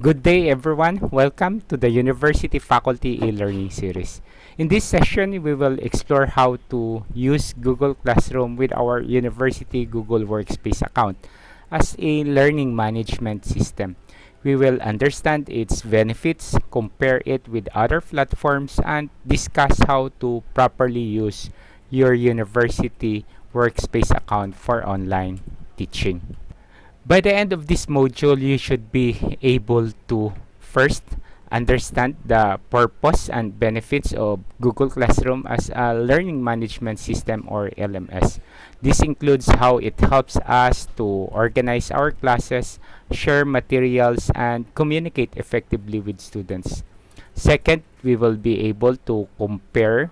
Good day, everyone. Welcome to the University Faculty e-learning series. In this session, we will explore how to use Google Classroom with our university Google Workspace account as a learning management system. We will understand its benefits, compare it with other platforms, and discuss how to properly use your university workspace account for online teaching. By the end of this module, you should be able to first understand the purpose and benefits of Google Classroom as a learning management system or LMS. This includes how it helps us to organize our classes, share materials, and communicate effectively with students. Second, we will be able to compare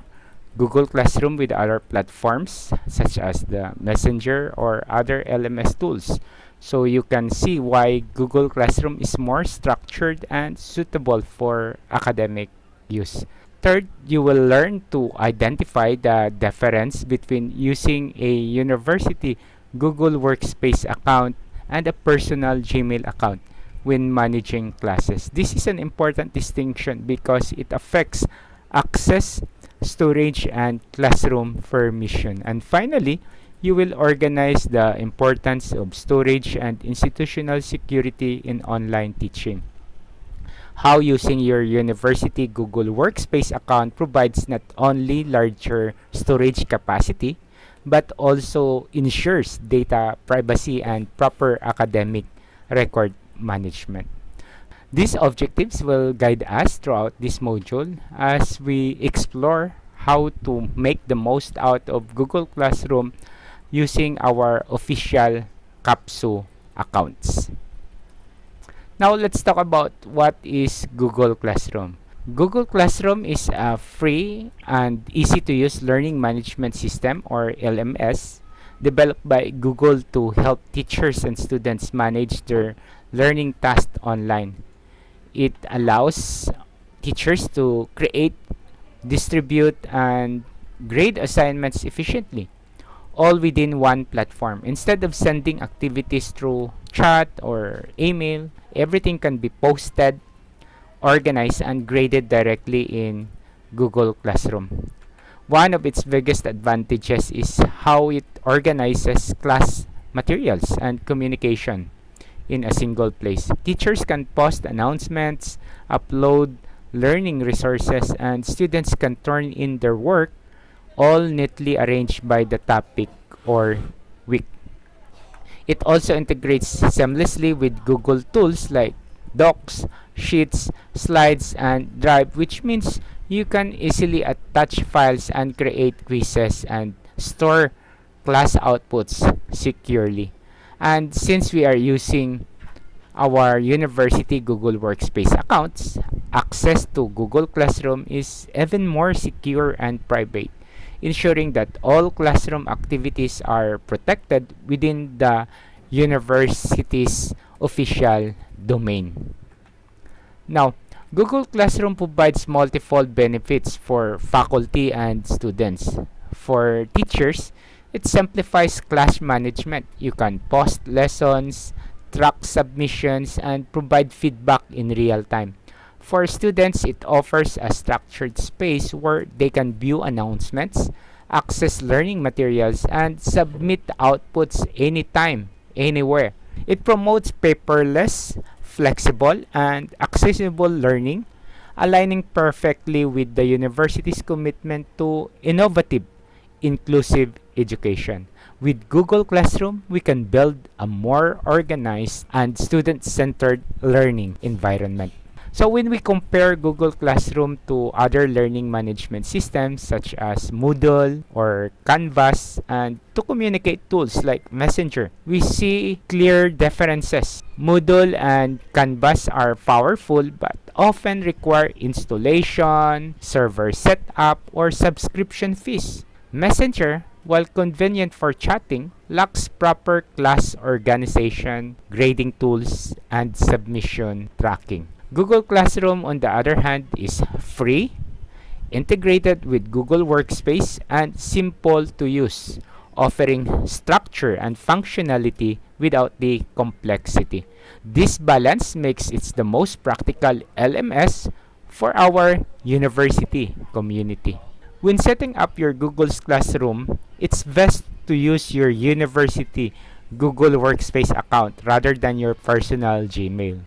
Google Classroom with other platforms such as the Messenger or other LMS tools. So you can see why Google Classroom is more structured and suitable for academic use. Third, you will learn to identify the difference between using a university Google Workspace account and a personal Gmail account when managing classes. This is an important distinction because it affects access, storage, and classroom permission. And finally, you will organize the importance of storage and institutional security in online teaching. How using your university Google Workspace account provides not only larger storage capacity, but also ensures data privacy and proper academic record management. These objectives will guide us throughout this module as we explore how to make the most out of Google Classroom using our official CAPSU accounts. Now let's talk about what is Google Classroom. Google Classroom is a free and easy to use learning management system or LMS developed by Google to help teachers and students manage their learning tasks online. It allows teachers to create, distribute, and grade assignments efficiently, all within one platform. Instead of sending activities through chat or email, everything can be posted, organized, and graded directly in Google Classroom. One of its biggest advantages is how it organizes class materials and communication in a single place. Teachers can post announcements, upload learning resources, and students can turn in their work, all neatly arranged by the topic or week. It also integrates seamlessly with Google tools like Docs, Sheets, Slides, and Drive, which means you can easily attach files and create quizzes and store class outputs securely. And since we are using our university Google Workspace accounts, access to Google Classroom is even more secure and private, ensuring that all classroom activities are protected within the university's official domain. Now, Google Classroom provides multiple benefits for faculty and students. For teachers, it simplifies class management. You can post lessons, track submissions, and provide feedback in real time. For students, it offers a structured space where they can view announcements, access learning materials, and submit outputs anytime, anywhere. It promotes paperless, flexible, and accessible learning, aligning perfectly with the university's commitment to innovative, inclusive education. With Google Classroom, we can build a more organized and student-centered learning environment. So when we compare Google Classroom to other learning management systems such as Moodle or Canvas and to communicate tools like Messenger, we see clear differences. Moodle and Canvas are powerful but often require installation, server setup, or subscription fees. Messenger, while convenient for chatting, lacks proper class organization, grading tools, and submission tracking. Google Classroom, on the other hand, is free, integrated with Google Workspace, and simple to use, offering structure and functionality without the complexity. This balance makes it the most practical LMS for our university community. When setting up your Google's Classroom, it's best to use your university Google Workspace account rather than your personal Gmail.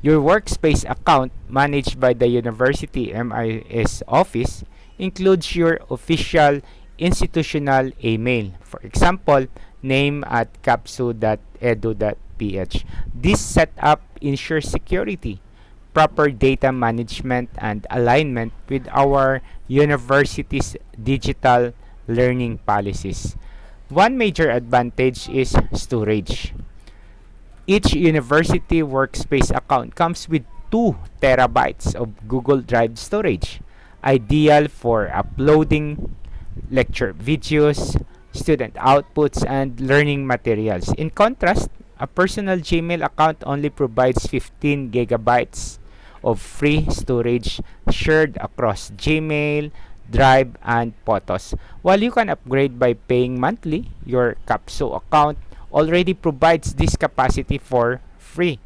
Your Workspace account, managed by the University MIS office, includes your official institutional email. For example, name@capsu.edu.ph. This setup ensures security, proper data management, and alignment with our university's digital learning policies. One major advantage is storage. Each university workspace account comes with 2 terabytes of Google Drive storage, ideal for uploading lecture videos, student outputs, and learning materials. In contrast, a personal Gmail account only provides 15 gigabytes of free storage shared across Gmail, Drive, and Photos. While you can upgrade by paying monthly, your CAPSU account already provides this capacity for free.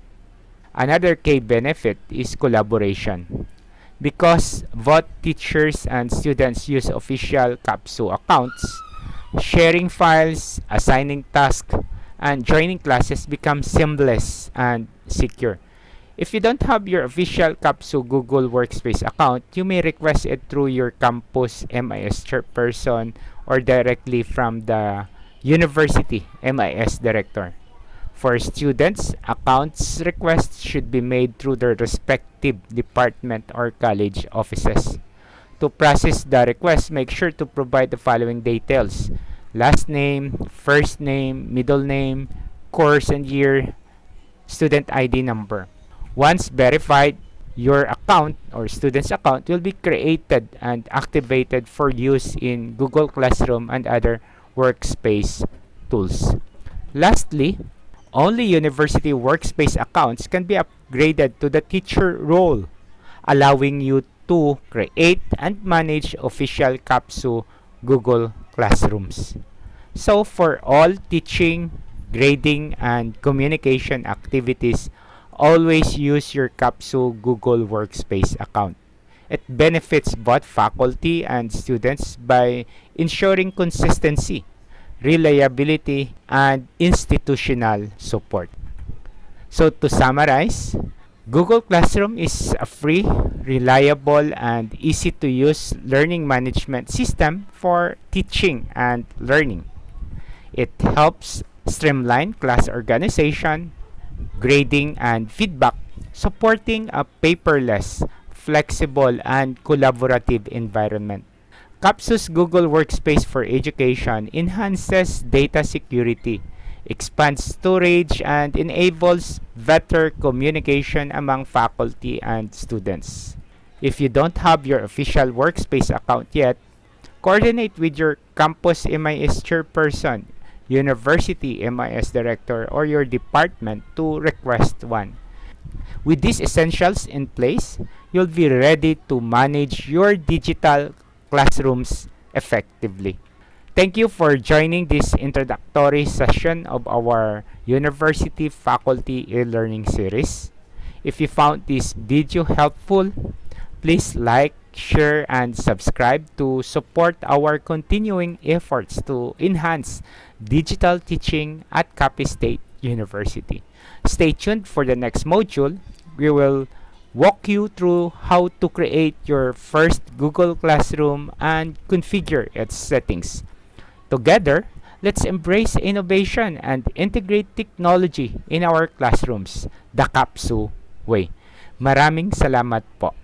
Another key benefit is collaboration. Because both teachers and students use official CAPSU accounts, sharing files, assigning tasks, and joining classes becomes seamless and secure. If you don't have your official CAPSU Google Workspace account, you may request it through your campus MIS chairperson or directly from the university MIS director. For students, accounts requests should be made through their respective department or college offices. To process the request, make sure to provide the following details: last name, first name, middle name, course and year, student ID number. Once verified, your account or student's account will be created and activated for use in Google Classroom and other workspace tools. Lastly, only university workspace accounts can be upgraded to the teacher role, allowing you to create and manage official CAPSU Google Classrooms. So for all teaching, grading, and communication activities, always use your CAPSU Google Workspace account. It benefits both faculty and students by ensuring consistency, reliability, and institutional support. So to summarize, Google Classroom is a free, reliable, and easy to use learning management system for teaching and learning. It helps streamline class organization, grading, and feedback, supporting a paperless, flexible, and collaborative environment. CAPSU's Google Workspace for Education enhances data security, expands storage, and enables better communication among faculty and students. If you don't have your official Workspace account yet, coordinate with your campus MIS chairperson, university MIS director, or your department to request one. With these essentials in place, you'll be ready to manage your digital classrooms effectively. Thank you for joining this introductory session of our University Faculty e-learning series. If you found this video helpful, please like, share, and subscribe to support our continuing efforts to enhance digital teaching at Capiz State University. Stay tuned for the next module. We will walk you through how to create your first Google Classroom and configure its settings. Together, let's embrace innovation and integrate technology in our classrooms the CAPSU way. Maraming salamat po.